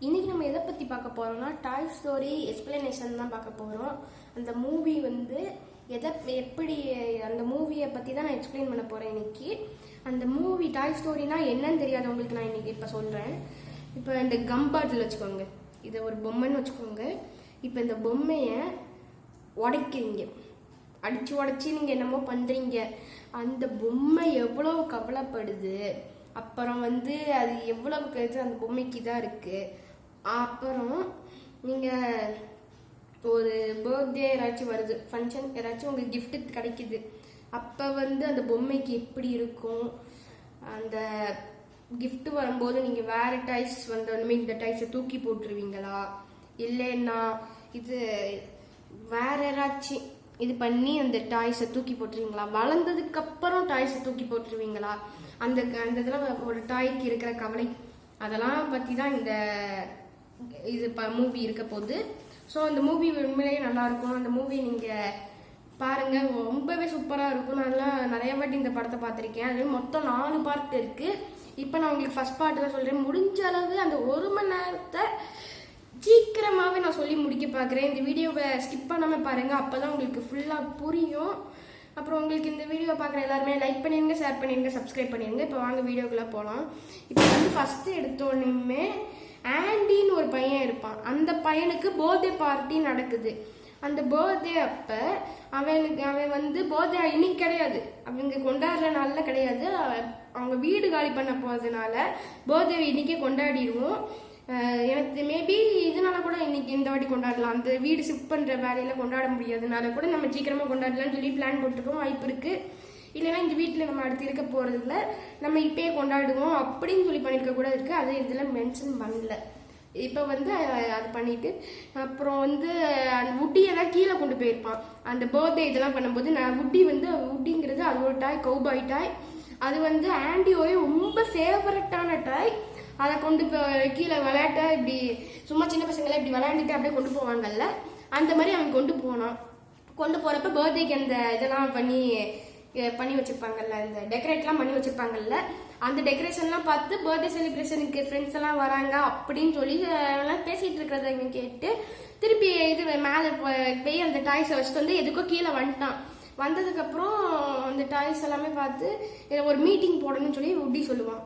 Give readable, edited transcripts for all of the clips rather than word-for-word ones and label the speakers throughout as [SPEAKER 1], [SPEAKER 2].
[SPEAKER 1] இன்னைக்கு நம்ம எதை பற்றி பார்க்க போகிறோம்னா டாய் ஸ்டோரி எக்ஸ்பிளனேஷன் தான் பார்க்க போகிறோம். அந்த மூவி வந்து எப்படி அந்த மூவியை பற்றி தான் நான் எக்ஸ்பிளைன் பண்ண போகிறேன் இன்னைக்கு. அந்த மூவி டாய் ஸ்டோரினா என்னன்னு தெரியாதவங்களுக்கு நான் இன்னைக்கு இப்போ சொல்கிறேன். இப்போ இந்த கம் பாட்டில் வச்சுக்கோங்க, இதை ஒரு பொம்மைன்னு வச்சுக்கோங்க. இப்போ இந்த பொம்மையை உடைக்கிறீங்க, அடித்து உடச்சி நீங்கள் என்னமோ பண்ணுறீங்க. அந்த பொம்மை எவ்வளோ கவலைப்படுது, அப்புறம் வந்து அது எவ்வளவுக்கு அந்த பொம்மைக்கு தான் இருக்குது. அப்புறம் நீங்கள் ஒரு பர்த்டே யாராச்சும் வருது, ஃபங்க்ஷன் யாராச்சும் உங்களுக்கு கிஃப்ட்டு கிடைக்குது, அப்போ வந்து அந்த பொம்மைக்கு எப்படி இருக்கும். அந்த கிஃப்ட் வரும்போது நீங்கள் வேறு டாய்ஸ் வந்தோடனே இந்த டாய்ஸை தூக்கி போட்டுருவீங்களா, இல்லைன்னா இது வேற யாராச்சும் இது பண்ணி அந்த டாய்ஸை தூக்கி போட்டுருவீங்களா, வளர்ந்ததுக்கு அப்புறம் டாய்ஸை தூக்கி போட்டுருவீங்களா, அந்த அந்த இதில் ஒரு டாய்க்கு இருக்கிற கவலை, அதெல்லாம் பற்றி தான் இந்த இது மூவி இருக்க போகுது. ஸோ அந்த மூவி உண்மையிலேயே நல்லாயிருக்கும். அந்த மூவி நீங்கள் பாருங்கள், ரொம்பவே சூப்பராக இருக்கும். நான் நிறைய வாட்டி இந்த படத்தை பார்த்துருக்கேன். அது மொத்தம் 4 பார்ட் இருக்குது. இப்போ நான் உங்களுக்கு ஃபர்ஸ்ட் பார்ட் தான் சொல்கிறேன். முடிஞ்ச அளவு அந்த 1 மணி நேரத்தை சீக்கிரமாகவே நான் சொல்லி முடிக்க பார்க்குறேன். இந்த வீடியோவை ஸ்கிப் பண்ணாமல் பாருங்கள், அப்போ தான் உங்களுக்கு ஃபுல்லாக புரியும். அப்புறம் உங்களுக்கு இந்த வீடியோ பார்க்குற எல்லாருமே லைக் பண்ணிடுங்க, ஷேர் பண்ணிடுங்க, சப்ஸ்கிரைப் பண்ணிடுங்க. இப்போ வாங்க வீடியோக்குள்ளே போகலாம். இப்போ வந்து ஃபஸ்ட்டு எடுத்தோடனே ஆண்டின்னு ஒரு பையன் இருப்பான். அந்த பையனுக்கு பர்த்டே பார்ட்டி நடக்குது. அந்த பர்த்டே அப்போ அவன் வந்து பர்த்டே இன்னைக்கு கிடையாது, அவங்க கொண்டாடுற நாளில் கிடையாது, அவங்க வீடு காலி பண்ண போகிறதுனால பர்த்டே இன்னைக்கே கொண்டாடிடுவோம். எனக்கு மேபி இதனால கூட இன்னைக்கு இந்த வாட்டி கொண்டாடலாம். அந்த வீடு ஷிஃப்ட் பண்ணுற வேலையில் கொண்டாட முடியாதனால கூட நம்ம சீக்கிரமாக கொண்டாடலாம்னு சொல்லி பிளான் போட்டுருக்கோம். வாய்ப்பு இருக்குது. இல்லைன்னா இந்த வீட்டில் நம்ம அடுத்து இருக்க போகிறதில்ல, நம்ம இப்பயே கொண்டாடுவோம் அப்படின்னு சொல்லி பண்ணியிருக்க கூட இருக்குது. அது இதில் மென்ஷன் பண்ணல. இப்போ வந்து அது பண்ணிட்டு அப்புறம் வந்து அந்த உட்டியெல்லாம் கீழே கொண்டு போயிருப்பான். அந்த பர்த்டே இதெல்லாம் பண்ணும்போது உட்டிங்கிறது அது ஒரு டாய், கௌபாய் டாய். அது வந்து ஆண்டியோட ரொம்ப ஃபேவரட்டான டாய். அதை கொண்டு கீழே விளையாட்ட இப்படி சும்மா சின்ன பசங்களாம் இப்படி விளையாண்டுட்டு அப்படியே கொண்டு போவாங்கல்ல, அந்த மாதிரி அவன் கொண்டு போனான். கொண்டு போகிறப்ப பர்த்டேக்கு அந்த இதெல்லாம் பண்ணி வச்சுருப்பாங்கல்ல, இந்த டெக்கரேட்லாம் பண்ணி வச்சுருப்பாங்கல்ல, அந்த டெக்கரேஷன்லாம் பார்த்து பர்த்டே செலிப்ரேஷனுக்கு ஃப்ரெண்ட்ஸ் எல்லாம் வராங்க அப்படின்னு சொல்லி பேசிகிட்டு இருக்கிறத இங்கே கேட்டு திருப்பி இது மேலே போய் அந்த டாய்ஸை வச்சுட்டு வந்து எதுக்கோ கீழே வந்துட்டான். வந்ததுக்கப்புறம் அந்த டாய்ஸ் எல்லாமே பார்த்து ஒரு மீட்டிங் போடணும்னு சொல்லி உட்டி சொல்லுவான்.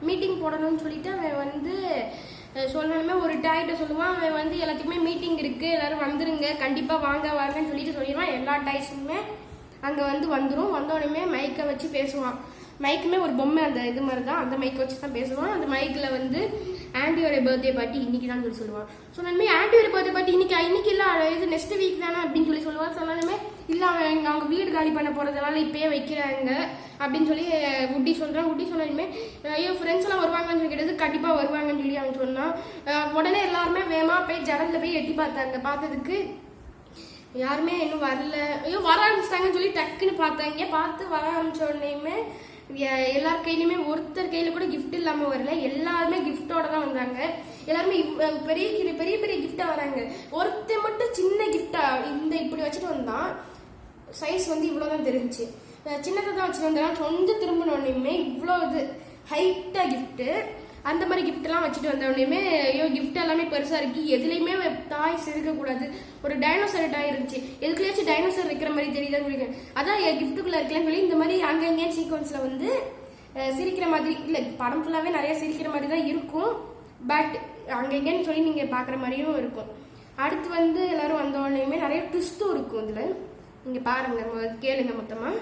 [SPEAKER 1] மீட்டிங் போடணும்னு சொல்லிட்டு அவன் வந்து சொல்லணுமே ஒரு டாய்கிட்ட சொல்லுவான். அவன் வந்து எல்லாத்துக்குமே மீட்டிங் இருக்குது, எல்லோரும் வந்துருங்க, கண்டிப்பாக வாங்கன்னு சொல்லிட்டு சொல்லிடுவான். எல்லா டாய்ஸுமே அங்கே வந்து வந்துடும். வந்தோடனே மைக்கை வச்சு பேசுவான். மைக்குமே ஒரு பொம்மை அந்த இது மாதிரி தான், அந்த மைக்கை வச்சு தான் பேசுவான். அந்த மைக்கில் வந்து ஆண்டியோட பர்த்டே பார்ட்டி இன்னைக்கு தான் சொல்லி சொல்லுவான். சொன்னாலுமே ஆண்டியோட பர்த்டே பார்ட்டி இன்னைக்கு இல்லை, இது நெக்ஸ்ட் வீக் தானே அப்படின்னு சொல்லி சொல்லுவான். சொன்னாலுமே இல்லை, அவங்க வீடு காலி பண்ண போகிறதுனால இப்பயே வைக்கிறாங்க அப்படின்னு சொல்லி உட்டி சொல்கிறான். உட்டி சொன்னாலுமே ஐயோ ஃப்ரெண்ட்ஸ் எல்லாம் வருவாங்கன்னு சொல்லி கேட்டது, கண்டிப்பாக வருவாங்கன்னு சொல்லி அவன் சொன்னான். உடனே எல்லாருமே வேகமாக போய் ஜன்னலில் போய் எட்டி பார்த்தாங்க. பார்த்ததுக்கு யாருமே இன்னும் வரல. ஐயோ வர ஆரம்பிச்சிட்டாங்கன்னு சொல்லி டக்குன்னு பார்த்து வர ஆரம்பிச்ச உடனேயுமே எல்லார் கையிலுமே ஒருத்தர் கையில கூட கிஃப்ட் இல்லாமல் வரல, எல்லாருமே கிஃப்டோட தான் வந்தாங்க. எல்லாருமே பெரிய பெரிய கிஃப்டா வராங்க. ஒருத்தர் மட்டும் சின்ன கிஃப்டா இந்த இப்படி வச்சுட்டு வந்தான். சைஸ் வந்து இவ்வளோதான் தெரிஞ்சு, சின்னதை தான் வச்சுட்டு வந்தான். கொஞ்சம் திரும்பினோடனே இவ்வளோ இது ஹைட்டா கிஃப்ட்டு, அந்த மாதிரி கிஃப்ட்லாம் வச்சுட்டு வந்தோடனே ஐயோ கிஃப்ட் எல்லாமே பெருசாக இருக்குது, எதுலேயுமே டாய்ஸ் இருக்கக்கூடாது. ஒரு டைனோசர் டாய் இருந்துச்சு, எதுக்குள்ளேயாச்சும் டைனோசர் இருக்கிற மாதிரி தெரியுதான்னு சொல்லி அதான் என் கிஃப்ட்டுக்குள்ளே இருக்கலாம்னு சொல்லி இந்த மாதிரி அங்கங்கே சீக்வன்ஸில் வந்து சிரிக்கிற மாதிரி இல்லை, படம் ஃபுல்லாகவே நிறைய சிரிக்கிற மாதிரி தான் இருக்கும். பட் அங்கங்கேன்னு சொல்லி நீங்கள் பார்க்குற மாதிரியும் இருக்கும். அடுத்து வந்து எல்லோரும் வந்தோடனேயுமே நிறைய ட்விஸ்ட்டும் இருக்கும். இதில் நீங்கள் பாருங்கள், கேளுங்க மொத்தமாக.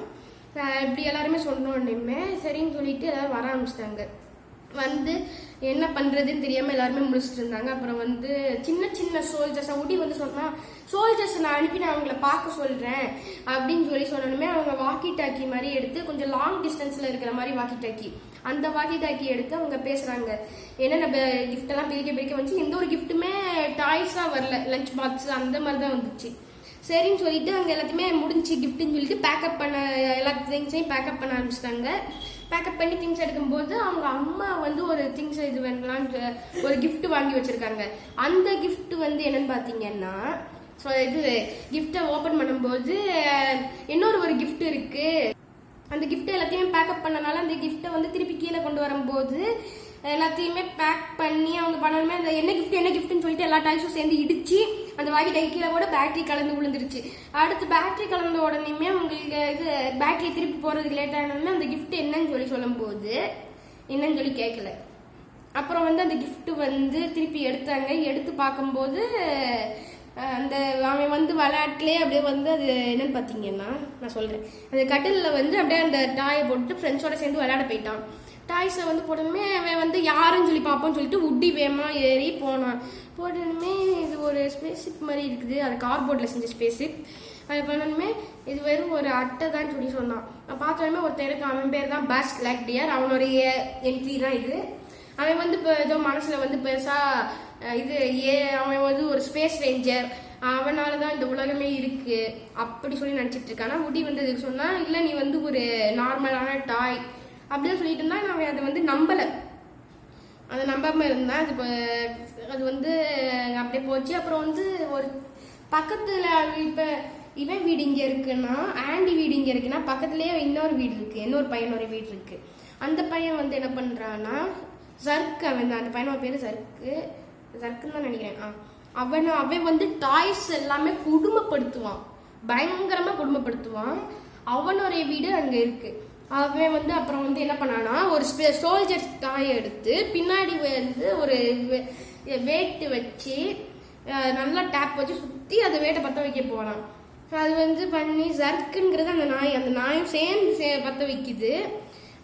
[SPEAKER 1] இப்படி எல்லாருமே சொன்னோடனேயுமே சரின்னு சொல்லிட்டு எல்லோரும் வர ஆரம்பிச்சிட்டாங்க. வந்து என்ன பண்ணுறதுன்னு தெரியாமல் எல்லாருமே முடிச்சுட்டு இருந்தாங்க. அப்புறம் வந்து சின்ன சோல்ஜர்ஸ் உடி வந்து சொன்னால் சோல்ஜர்ஸ் நான் அனுப்பி நான் அவங்கள பார்க்க சொல்கிறேன் அப்படின்னு சொல்லி சொன்னோன்னே அவங்க வாக்கி டாக்கி மாதிரி எடுத்து கொஞ்சம் லாங் டிஸ்டன்ஸில் இருக்கிற மாதிரி வாக்கி டாக்கி, அந்த வாக்கி டாக்கி எடுத்து அவங்க பேசுகிறாங்க. என்னென்ன கிஃப்டெல்லாம் பிரிக்க வந்துச்சு. எந்த ஒரு கிஃப்ட்டுமே டாய்ஸாக வரல, லஞ்ச் பாக்ஸ் அந்த மாதிரி தான் வந்துச்சு. சரின்னு சொல்லிட்டு அங்கே எல்லாத்தையுமே முடிஞ்சு கிஃப்ட்டுன்னு சொல்லிட்டு பேக்கப் பண்ண எல்லா திங்ஸையும் பேக்கப் பண்ண ஆரம்பிச்சிட்டாங்க. பேக்கப் பண்ணி திங்ஸ் எடுக்கும்போது அவங்க அம்மா வந்து ஒரு திங்ஸ் இது வேணலான்னு ஒரு கிஃப்ட் வாங்கி வச்சிருக்காங்க. அந்த கிஃப்ட் வந்து என்னன்னு பார்த்தீங்கன்னா, ஸோ இது கிஃப்டை ஓப்பன் பண்ணும்போது இன்னொரு கிஃப்ட் இருக்கு. அந்த கிஃப்ட் எல்லாத்தையுமே பேக்கப் பண்ணனால அந்த கிஃப்ட்டை வந்து திருப்பி கீழே கொண்டு வரும்போது எல்லாத்தையுமே பேக் பண்ணி அவங்க பண்ணணுமே அந்த என்ன கிஃப்ட்னு சொல்லிட்டு எல்லா டாய்ஸும் சேர்ந்து இடிச்சு அந்த வாங்கி டை கீழே கூட பேட்டரி கலந்து விழுந்துருச்சு. அடுத்து பேட்டரி கலந்த உடனேயுமே உங்களுக்கு இது பேட்டரி திருப்பி போறதுக்கு லேட் ஆனோடனே அந்த கிஃப்ட் என்னன்னு சொல்லும் போது என்னன்னு சொல்லி கேட்கல. அப்புறம் வந்து அந்த கிஃப்ட் வந்து திருப்பி எடுத்தாங்க. எடுத்து பார்க்கும்போது அந்த அவன் வந்து விளையாட்டுலேயே அப்படியே வந்து அது என்னன்னு பார்த்தீங்கன்னா நான் சொல்கிறேன், அந்த கட்டிலில் வந்து அப்படியே அந்த டாயை போட்டு ஃப்ரெண்ட்ஸோட சேர்ந்து விளையாட போயிட்டான். டாய்ஸை வந்து போடணுமே அவன் வந்து யாருன்னு சொல்லி பார்ப்போம்னு சொல்லிட்டு உட்டி வேகமாக ஏறி போனான். போடணுமே இது ஒரு ஸ்பேஸ்ஷிப் மாதிரி இருக்குது, அது கார்போர்டில் செஞ்ச ஸ்பேஸ்ஷிப். அது பண்ணணுமே இது வெறும் ஒரு அட்டை தான் சொல்லி சொன்னான். நான் பார்த்தோமே ஒருத்தருக்கு அவன் பேர் தான் பஸ் லைட்இயர், அவனுடைய என்ட்ரி தான் இது. அவன் வந்து இப்போ ஏதோ மனசில் வந்து பெருசாக இது அவன் வந்து ஒரு ஸ்பேஸ் ரேஞ்சர், அவனால தான் இந்த உலகமே இருக்கு அப்படி சொல்லி நினச்சிட்டு இருக்கான். ஆனால் உடி வந்து இதுக்கு சொன்னா இல்லை நீ வந்து ஒரு நார்மலான டாய் அப்படிதான் சொல்லிட்டு இருந்தா. நான் அதை வந்து நம்பலை, அதை நம்பாம இருந்தேன். அது வந்து அப்படியே போச்சு. அப்புறம் வந்து ஒரு பக்கத்துல இப்போ இவன் வீடு இங்கே இருக்குன்னா ஆண்டி வீடு இங்கே இருக்குன்னா பக்கத்துலேயே இன்னொரு வீடு இருக்கு, இன்னொரு பையனோட வீடு இருக்கு. அந்த பையன் வந்து என்ன பண்றான்னா சர்க்கு, அவன் அந்த பையனோட பேரு சர்க்குன்னு தான் நினைக்கிறேன். அவன் வந்து டாய்ஸ் எல்லாமே குடும்பப்படுத்துவான், பயங்கரமா குடும்பப்படுத்துவான். அவனுடைய வீடு அங்க இருக்கு. அவன் வந்து அப்புறம் வந்து என்ன பண்ணானா ஒரு சோல்ஜர் டாய் எடுத்து பின்னாடி வந்து ஒரு வேட்டு வச்சு நல்லா டேப் வச்சு சுற்றி அந்த வேட்டை பற்ற வைக்க போனான். அது வந்து பண்ணி சர்க்குங்கிறது அந்த நாயும் சேர்ந்து பற்ற வைக்குது.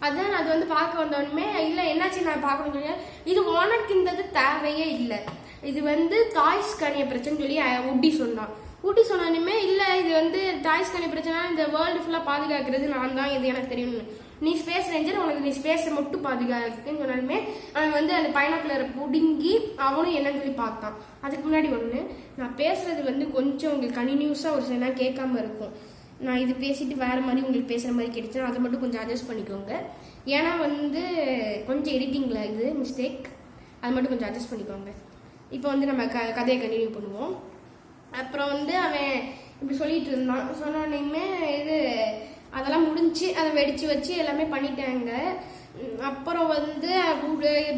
[SPEAKER 1] அதான் அது வந்து பார்க்க வந்தோடனே இல்லை என்னாச்சு நான் பார்க்கணும் சொல்லி, இது உனக்கு இந்த தேவையே இல்லை, இது வந்து டாய்ஸ் கனிய பிரச்சனை சொல்லி உட்டி சொன்னான். ஊட்டி சொன்னாலுமே இல்லை இது வந்து டாய்ஸ் கனி பிரச்சனை, இந்த வேர்ல்டு ஃபுல்லாக பாதுகாக்கிறது நான் தான், இது எனக்கு தெரியும், நீ ஸ்பேஸ் ரேஞ்சர், உனக்கு நீ ஸ்பேஸை மட்டும் பாதுகாக்குன்னு சொன்னாலுமே அவன் வந்து அந்த பைனாக்குலரை பிடுங்கி அவனும் என்னன்னு சொல்லி பார்த்தான். அதுக்கு முன்னாடி ஒன்று நான் பேசுறது வந்து கொஞ்சம் உங்களுக்கு கண்டினியூஸாக ஒரு சில நேரம் கேட்காம இருக்கும். நான் இது பேசிட்டு வேற மாதிரி உங்களுக்கு பேசுகிற மாதிரி கிடைச்சா அதை மட்டும் கொஞ்சம் அட்ஜஸ்ட் பண்ணிக்கோங்க. ஏன்னா வந்து கொஞ்சம் எடிட்டிங்கில் இது மிஸ்டேக், அது மட்டும் கொஞ்சம் அட்ஜஸ்ட் பண்ணிக்கோங்க. இப்போ வந்து நம்ம கதையை கண்டினியூ பண்ணுவோம். அப்புறம் வந்து அவன் இப்படி சொல்லிட்டு இருந்தான். சொன்னோடனே இது அதெல்லாம் முடிஞ்சு அதை வெடிச்சு வச்சு எல்லாமே பண்ணிட்டாங்க. அப்புறம் வந்து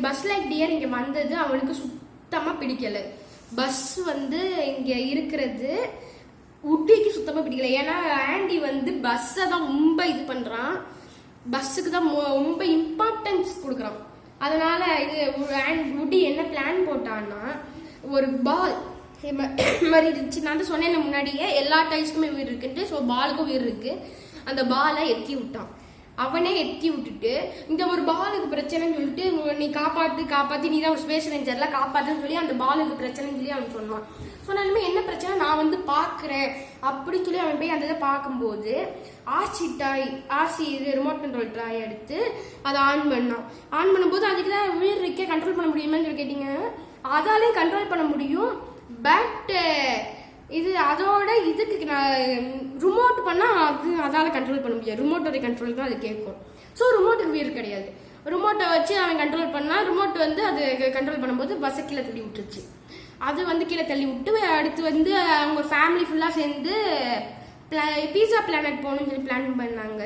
[SPEAKER 1] பஸ் லைட்இயர் இங்கே வந்தது அவனுக்கு சுத்தமாக பிடிக்கல. பஸ் வந்து இங்கே இருக்கிறது உட்டிக்கு சுத்தமாக பிடிக்கல. ஏன்னா ஆண்டி வந்து பஸ்ஸை தான் ரொம்ப இது பண்ணுறான், பஸ்ஸுக்கு தான் ரொம்ப இம்பார்ட்டன்ஸ் கொடுக்குறான். அதனால இது உட்டி என்ன பிளான் போட்டான்னா ஒரு பால் மாதிரி இருந்துச்சு. நான் தான் சொன்னேன் முன்னாடியே எல்லா டைஸ்க்குமே உயிர் இருக்குன்ட்டு. ஸோ பாலுக்கும் உயிர் இருக்கு. அந்த பாலை எத்தி விட்டான். அவனே எத்தி விட்டுட்டு இந்த ஒரு பாலுக்கு பிரச்சனைன்னு சொல்லிட்டு நீ காப்பாத்தி நீ தான் ஒரு ஸ்பேஸ் ரேஞ்சர்ல காப்பாத்துன்னு சொல்லி அந்த பாலுக்கு பிரச்சனைன்னு சொல்லி அவன் சொன்னான். சொன்னாலுமே என்ன பிரச்சனை நான் வந்து பாக்குறேன் அப்படின்னு சொல்லி அவன் போய் அந்த இதை பார்க்கும்போது ஆர்சி இது ரிமோட் கண்ட்ரோல் டாய் எடுத்து அதை ஆன் பண்ணும்போது அதுக்கு தான் உயிர் இருக்கே கண்ட்ரோல் பண்ண முடியுமான்னு சொல்லி கேட்டீங்க. அதாலே கண்ட்ரோல் பண்ண முடியும். பட் இது அதோட இதுக்கு நான் ரிமோட் பண்ணால் அதால் கண்ட்ரோல் பண்ண முடியாது. ரிமோட்டோட கண்ட்ரோல் தான் அது கேட்கும். ஸோ ரிமோட்டுக்கு உயிர் கிடையாது. ரிமோட்டை வச்சு அவன் கண்ட்ரோல் பண்ணால் ரிமோட் வந்து அது கண்ட்ரோல் பண்ணும்போது பஸ்ஸை கீழே தள்ளி விட்டுருச்சு. அது வந்து கீழே தள்ளி விட்டு அடுத்து வந்து அவங்க ஃபேமிலி ஃபுல்லாக சேர்ந்து பீஸா பிளானட் போகணும்னு சொல்லி பிளான் பண்ணாங்க.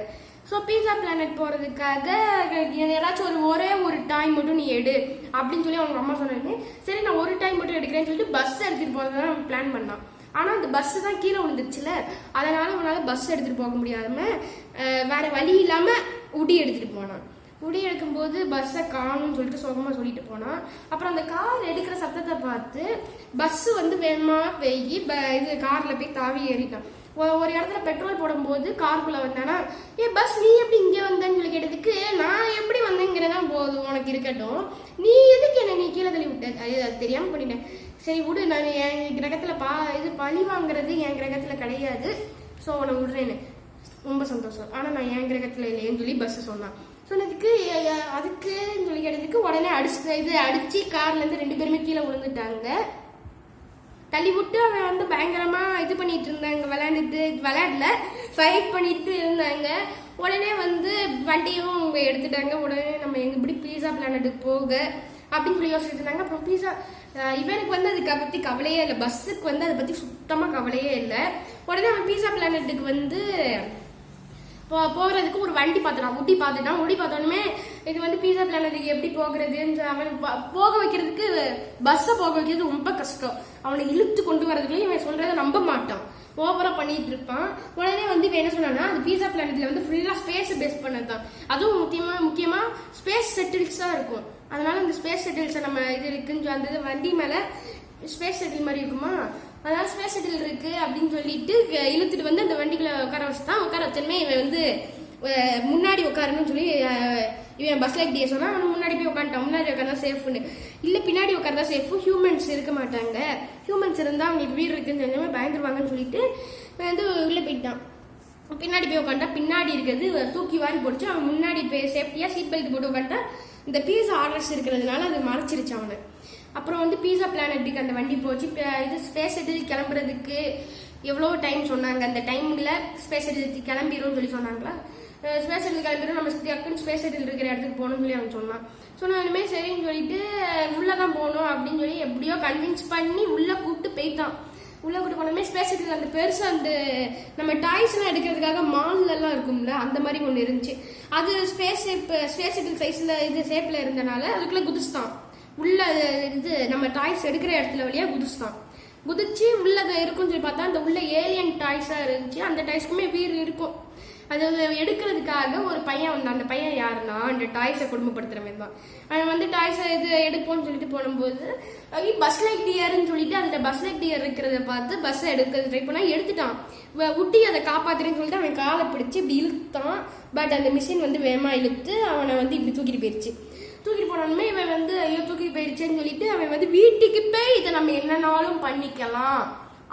[SPEAKER 1] ஸோ பீஸா பிளானட் போகிறதுக்காக ஏதாச்சும் ஒரே ஒரு டாய் மட்டும் நீ எடு அப்படின்னு சொல்லி அவங்க அம்மா சொன்னாங்க. சரி நான் ஒரு டாய் மட்டும் எடுக்கிறேன்னு சொல்லிட்டு பஸ் எடுத்துகிட்டு போகிறதா அவன் பிளான் பண்ணான். ஆனால் அந்த பஸ்ஸு தான் கீழே விழுந்துருச்சுல, அதனால அவனால் பஸ் எடுத்துகிட்டு போக முடியாமல் வேற வழி இல்லாமல் உடி எடுத்துகிட்டு போனான். உடி எடுக்கும்போது பஸ்ஸை காணும்னு சொல்லிட்டு சோகமாக சொல்லிட்டு போனான். அப்புறம் அந்த கார் எடுக்கிற சத்தத்தை பார்த்து பஸ்ஸு வந்து வேகமாக போய் இது காரில் போய் தாவி ஏறிட்டான். ஒரு இடத்துல பெட்ரோல் போடும்போது காருக்குள்ள வந்தானா, பஸ் நீ எப்படி இங்கே வந்தேன்னு சொல்லி கேட்டதுக்கு நான் எப்படி வந்தேங்கிறதான் போதும் உனக்கு இருக்கட்டும், நீ எதுக்கு என்ன நீ கீழே தள்ளி விட்ட, அது தெரியாமல் பண்ணிட்டேன், சரி விடு, நான் என் கிரகத்தில் இது பழி வாங்குறது என் கிரகத்தில் கிடையாது, ஸோ உன்னை விடுறேன்னு ரொம்ப சந்தோஷம், ஆனால் நான் என் கிரகத்தில் இல்லையேன்னு சொல்லி பஸ்ஸு சொன்னான். சொன்னதுக்கு அதுக்குன்னு சொல்லி கேட்டதுக்கு உடனே அடிச்சு கார்லேருந்து 2 பேருமே கீழே விழுந்துட்டாங்க. தள்ளி விட்டு அவன் வந்து பயங்கரமா இது பண்ணிட்டு இருந்தாங்க, விளையாடல ஃபைட் பண்ணிட்டு இருந்தாங்க. உடனே வந்து வண்டியும் அவங்க எடுத்துட்டாங்க. உடனே நம்ம எப்படி பீஸா பிளானட்டுக்கு போக அப்படின்னு சொல்லி யோசிச்சுட்டு இருந்தாங்க. அப்புறம் பீஸா இவனுக்கு வந்து அதை பத்தி கவலையே இல்லை, பஸ்ஸுக்கு வந்து அதை பத்தி சுத்தமா கவலையே இல்லை. உடனே அவன் பீஸா பிளானட்டுக்கு வந்து போகிறதுக்கு ஒரு வண்டி பார்த்துட்டான். உட்டி பார்த்தோன்னே இது வந்து பீஸா பிளானட்டுக்கு எப்படி போகிறதுன்னு அவன் போக வைக்கிறதுக்கு பஸ்ஸை போக வைக்கிறது ரொம்ப கஷ்டம். அவனை இழுத்து கொண்டு வரதுக்குள்ளே இவன் சொல்றதை நம்ப மாட்டான், ஓவரா பண்ணிட்டு இருப்பான். உடனே வந்து இவன் என்ன சொன்னான்னா அது பீஸா பிளானட்ல வந்து ஃபுல்லா ஸ்பேஸ் பேஸ் பண்ணதுதான், அதுவும் முக்கியமா ஸ்பேஸ் செட்டில்ஸா இருக்கும். அதனால இந்த ஸ்பேஸ் செட்டில்ஸை நம்ம இது இருக்குன்னு அந்த வண்டி மேல ஸ்பேஸ் செட்டில் மாதிரி இருக்குமா, அதனால ஸ்பேஸ் செட்டில் இருக்கு அப்படின்னு சொல்லிட்டு இழுத்துட்டு வந்து அந்த வண்டிக்குள்ள உட்கார வச்சுதான். உட்கார வச்சோமே இவன் வந்து முன்னாடி உட்காரணும்னு சொல்லி இவன் பஸ் லைக் சொன்னா அவன் முன்னாடி போய் உட்காந்துட்டான். முன்னாடி உட்காந்தா சேஃப்னு இல்ல, பின்னாடி உட்கார்ந்தா சேஃபு, ஹியூமன்ஸ் இருக்க மாட்டாங்க, ஹியூமன்ஸ் இருந்தா அவங்களுக்கு வீடு இருக்குன்னு தெரிஞ்சாம பயந்துருவாங்கன்னு சொல்லிட்டு வந்து உள்ள போயிட்டான். பின்னாடி போய் உட்காந்துட்டா பின்னாடி இருக்கிறது தூக்கி வாரி போடுச்சு. அவன் முன்னாடி போய் சேஃப்டியா சீட் பெல்ட் போட்டு உட்காந்துட்டா. இந்த பீஸா ஆர்டர்ஸ் இருக்கிறதுனால அது மறைச்சிருச்சு அவனை. அப்புறம் வந்து பீஸா பிளானட்டுக்கு அந்த வண்டி போச்சு. இது ஸ்பேஸ் செட்டில் கிளம்புறதுக்கு எவ்வளோ டைம் சொன்னாங்க, அந்த டைம்ல ஸ்பேஸ் செட்டில் கிளம்பிடும் சொல்லி சொன்னாங்களா. ஸ்பேஸ் செட்டில் கிளம்பிடும், நம்ம டக்குன்னு ஸ்பேஸ் செட்டில் இருக்கிற இடத்துக்கு போகணும்னு சொல்லி அவன் சொன்னாலுமே சரின்னு சொல்லிட்டு உள்ளதான் போகணும் அப்படின்னு சொல்லி எப்படியோ கன்வின்ஸ் பண்ணி உள்ள கூப்பிட்டு போயிட்டான். உள்ள கூட்டு போனோமே ஸ்பேஸ் செட்டில் அந்த பெருசா அந்த நம்ம டாய்ஸ் எல்லாம் எடுக்கிறதுக்காக மால்ல எல்லாம் இருக்கும்ல அந்த மாதிரி ஒன்று இருந்துச்சு. அது ஸ்பேஸ் செட்டில் சைஸ்ல இது ஷேப்ல இருந்தனால அதுக்குள்ள குதிச்சுட்டான். உள்ள இது நம்ம டாய்ஸ் எடுக்கிற இடத்துல வழியா குதிச்சு உள்ளத இருக்கும்னு சொல்லி பார்த்தா அந்த உள்ள ஏலியன் டாய்ஸா இருந்துச்சு. அந்த டாய்ஸ்க்குமே வீடு இருக்கும். அது எடுக்கிறதுக்காக ஒரு பையன் வந்தான். அந்த பையன் யாருன்னா அந்த டாய்ஸை கொடுமைப்படுத்துறவன் தான். அவன் வந்து டாய்ஸை இது எடுப்போம்னு சொல்லிட்டு போகும்போது பஸ் லைக் டியர்னு சொல்லிட்டு அதுல பஸ் லைக் டியர் இருக்கிறத பார்த்து பஸ்ஸை எடுக்கிறது ட்ரை பண்ணா எடுத்துட்டான். உட்டி அதை காப்பாத்துறேன்னு சொல்லிட்டு அவன் காலை பிடிச்சி இப்படி இழுத்தான். பட் அந்த மிஷின் வந்து வேகமா இழுத்து அவனை வந்து இப்படி தூக்கிட்டு போயிடுச்சு. தூக்கிட்டு போனோமே இவன் வந்து ஐயோ தூக்கிட்டு போயிடுச்சேன்னு சொல்லிட்டு அவன் வந்து வீட்டுக்கு போய் இதை நம்ம என்னன்னாலும் பண்ணிக்கலாம்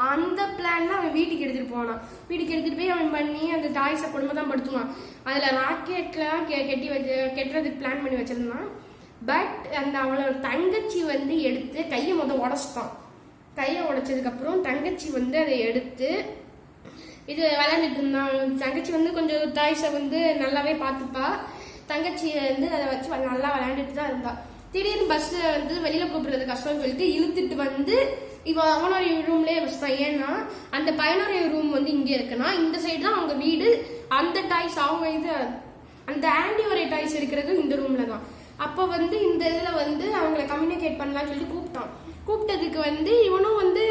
[SPEAKER 1] அந்த பிளான்ல அவன் வீட்டுக்கு எடுத்துட்டு போனான். வீட்டுக்கு எடுத்துட்டு போய் அவன் பண்ணி அந்த டாய்ஸை கொடுமை தான் படுத்துவான். அதுல ராக்கெட்லாம் கெட்டுறதுக்கு பிளான் பண்ணி வச்சிருந்தான். பட் அந்த அவனோட தங்கச்சி வந்து எடுத்து கையை உடைச்சிட்டான். கையை உடைச்சதுக்கு அப்புறம் தங்கச்சி வந்து அதை எடுத்து இது விளையாண்டுட்டு இருந்தான். தங்கச்சி வந்து கொஞ்சம் டாய்ஸை வந்து நல்லாவே பார்த்துப்பா. தங்கச்சி வந்து அதை வச்சு நல்லா விளையாண்டுட்டு தான் இருந்தா. திடீர்னு பஸ் வந்து வெளியில கூப்பிடுறது கஷ்டம்னு சொல்லிட்டு இழுத்துட்டு வந்து இவன் அவனோட ரூம்லயே வச்சுட்டான். ஏன்னா அந்த பையனோட ரூம் வந்து இங்கே இருக்குன்னா இந்த சைடு தான் அவங்க வீடு. அந்த டாய்ஸ் அவங்க இது அந்த ஆண்டியோட டாய்ஸ் இருக்கிறது இந்த ரூம்ல தான். அப்போ வந்து இந்த இதுல வந்து அவங்களை கம்யூனிகேட் பண்ணலாம்னு சொல்லிட்டு கூப்பிட்டதுக்கு வந்து இவனும் வந்து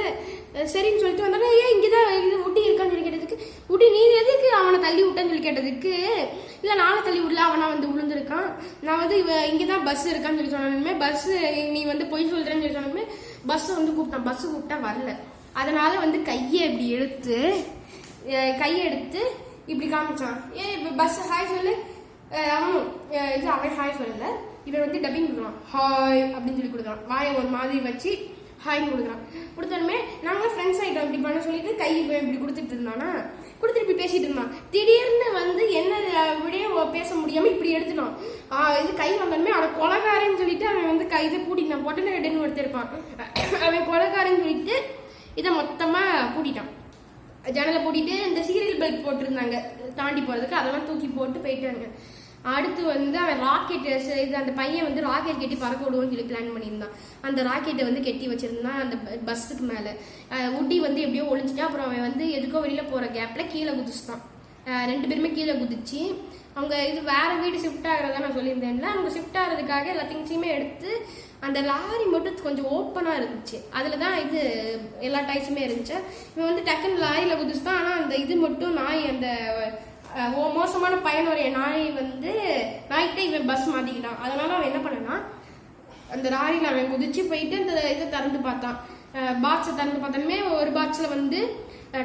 [SPEAKER 1] சரின்னு சொல்லிட்டு வந்தாலும் ஏன் இங்கதான் இது உட்டி இருக்கான்னு சொல்லி கேட்டதுக்கு உட்டி நீ எதுக்கு அவனை தள்ளி விட்டான்னு சொல்லி கேட்டதுக்கு இல்ல நாளை தள்ளி விடல அவனா வந்து விழுந்திருக்கான். நான் வந்து இங்கதான் பஸ் இருக்கான்னு சொல்லி சொன்னாலுமே பஸ் நீ வந்து பொய் சொல்றேன்னு சொல்லி சொன்னாலுமே பஸ் வந்து கூப்பிட்டான். பஸ் கூப்பிட்டா வரல. அதனால வந்து கையை எடுத்து இப்படி காமிச்சான். பஸ் ஹாய் சொல்லு. அவனும் இது அவன் ஹாய் சொல்லல. இவன் வந்து டப்பிங் கொடுக்குறான். ஹாய் அப்படின்னு சொல்லி கொடுக்குறான். வாயை ஒரு மாதிரி வச்சு ஹாய்னு கொடுக்குறான். கொடுத்தாலுமே நாங்களும் ஃப்ரெண்ட்ஸ் ஆகிட்டோம் இப்படி பண்ண சொல்லிட்டு கை இப்படி கொடுத்துட்டு இருந்தானா. கொடுத்துட்டு இப்படி பேசிட்டு இருந்தான். திடீர்னு வந்து என்ன விடையோ பேச முடியாம இப்படி எடுத்துட்டான். இது கை வந்தாலுமே அவன் கொலைகாரன்னு சொல்லிட்டு அவன் வந்து இதை பூட்டிட்டான். பொட்டனை ரெண்டுன்னு ஒருத்திருப்பான். அவன் கொலைகாரன்னு சொல்லிட்டு இதை மொத்தமா பூட்டிட்டான். ஜன்னலை பூட்டிட்டு இந்த சீரியல் பெல்ட் போட்டிருந்தாங்க தாண்டி போறதுக்கு, அதெல்லாம் தூக்கி போட்டு போயிட்டாங்க. அடுத்து வந்து அவன் ராக்கெட் அந்த பையன் வந்து ராக்கெட் கட்டி பறக்க விடுவோம்னு சொல்லி பிளான் பண்ணியிருந்தான். அந்த ராக்கெட்டை வந்து கெட்டி வச்சிருந்தான் அந்த பஸ்ஸுக்கு மேல. உட்டி வந்து எப்படியோ ஒளிஞ்சிட்டா. அப்புறம் அவன் வந்து எதுக்கோ வெளியில போற கேப்ல கீழே குதிச்சுட்டான். 2 பேருமே கீழே குதிச்சு அவங்க இது வேற வீடு ஷிஃப்ட் ஆகிறதா நான் சொல்லியிருந்தேன்ல. அவங்க ஷிஃப்ட் ஆகிறதுக்காக எல்லா திங்ஸையுமே எடுத்து அந்த லாரி மட்டும் கொஞ்சம் ஓப்பனா இருந்துச்சு. அதுலதான் இது எல்லா டாய்ஸுமே இருந்துச்சு. இவன் வந்து டக்குன்னு லாரியில குதிச்சுட்டான். ஆனா அந்த இது மட்டும் நாய் அந்த மோசமான பயனுடைய நாய்கிட்ட இவன் பஸ் மாட்டிக்கிட்டான். அதனால அவன் என்ன பண்ணனா அந்த லாரியில அவன் குதிச்சு போயிட்டு அந்த இதை திறந்து பார்த்தான். பாக்ஸை திறந்து பார்த்தாலுமே ஒரு பாக்ஸ்ல வந்து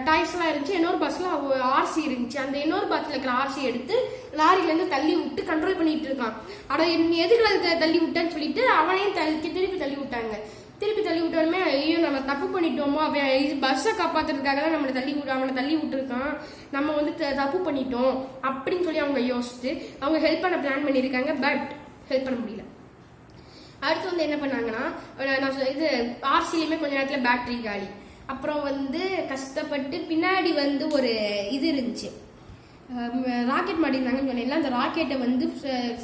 [SPEAKER 1] டாய்ஸ் எல்லாம் இருந்துச்சு. இன்னொரு பஸ்ல ஆர்சி இருந்துச்சு. அந்த இன்னொரு பாக்ஸ்ல இருக்கிற ஆர்சி எடுத்து லாரில இருந்து தள்ளி விட்டு கண்ட்ரோல் பண்ணிட்டு இருக்கான். ஆனா எதுக்குள்ள தள்ளி விட்டான்னு சொல்லிட்டு அவனையும் திருப்பி தள்ளி விட்டாங்க. திருப்பி தள்ளி விட்டாலுமே ஐயோ நம்ம தப்பு பண்ணிட்டோமோ, அவன் பஸ்ஸை காப்பாத்துறதுக்காக தான் அவனை தள்ளி விட்டுருக்கான், நம்ம வந்து தப்பு பண்ணிட்டோம் அப்படின்னு சொல்லி அவங்க யோசிச்சு அவங்க ஹெல்ப் பண்ண பிளான் பண்ணியிருக்காங்க. பட் ஹெல்ப் பண்ண முடியல. அடுத்து வந்து என்ன பண்ணாங்கன்னா நான் இது ஆர்சிலையுமே கொஞ்ச நேரத்துல பேட்டரி காலி. அப்புறம் வந்து கஷ்டப்பட்டு பின்னாடி வந்து ஒரு இது இருந்துச்சு, ராக்கெட் மாட்டிருந்தாங்கன்னு சொன்னேன்ல. அந்த ராக்கெட்டை வந்து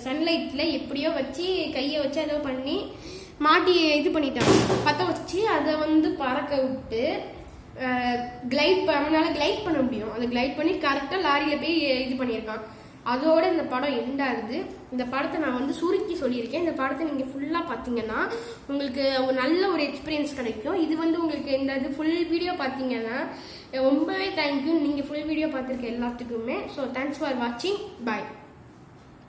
[SPEAKER 1] சன்லைட்ல எப்படியோ வச்சு கையை வச்சு ஏதோ பண்ணி மாட்டி இது பண்ணிட்டாங்க. பற்ற வச்சு அதை வந்து பறக்க விட்டு அவனால கிளைட் பண்ண முடியும். அதை கிளைட் பண்ணி கரெக்டாக லாரியில் போய் இது பண்ணியிருக்கான். அதோட இந்த படம் எண்ட் ஆகுது. இந்த படத்தை நான் வந்து சுருக்கி சொல்லியிருக்கேன். இந்த படத்தை நீங்கள் ஃபுல்லாக பார்த்தீங்கன்னா உங்களுக்கு ஒரு நல்ல ஒரு எக்ஸ்பீரியன்ஸ் கிடைக்கும். இது வந்து உங்களுக்கு இந்த இது ஃபுல் வீடியோ பார்த்தீங்கன்னா ரொம்பவே தேங்க்யூ. நீங்கள் ஃபுல் வீடியோ பார்த்துருக்க எல்லாத்துக்குமே. ஸோ தேங்க்ஸ் ஃபார் வாட்சிங். பாய்.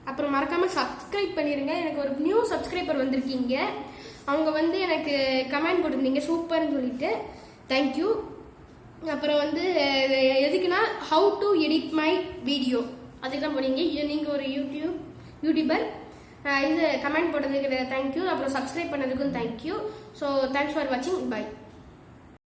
[SPEAKER 1] அப்புறம் மறக்காமல் சப்ஸ்கிரைப் பண்ணிடுங்க. எனக்கு ஒரு நியூ சப்ஸ்கிரைபர் வந்திருக்கீங்க. அவங்க வந்து எனக்கு கமெண்ட் கொடுத்தீங்க சூப்பர்னு சொல்லிட்டு. தேங்க்யூ. அப்புறம் வந்து எதுக்குன்னா how to edit my video அதுக்கு தான் போனீங்க. நீங்கள் ஒரு யூடியூபர். இது கமெண்ட் போட்டதுக்கு தேங்க்யூ. அப்புறம் சப்ஸ்கிரைப் பண்ணதுக்கும் தேங்க்யூ. ஸோ தேங்க்ஸ் ஃபார் வாட்சிங். பை.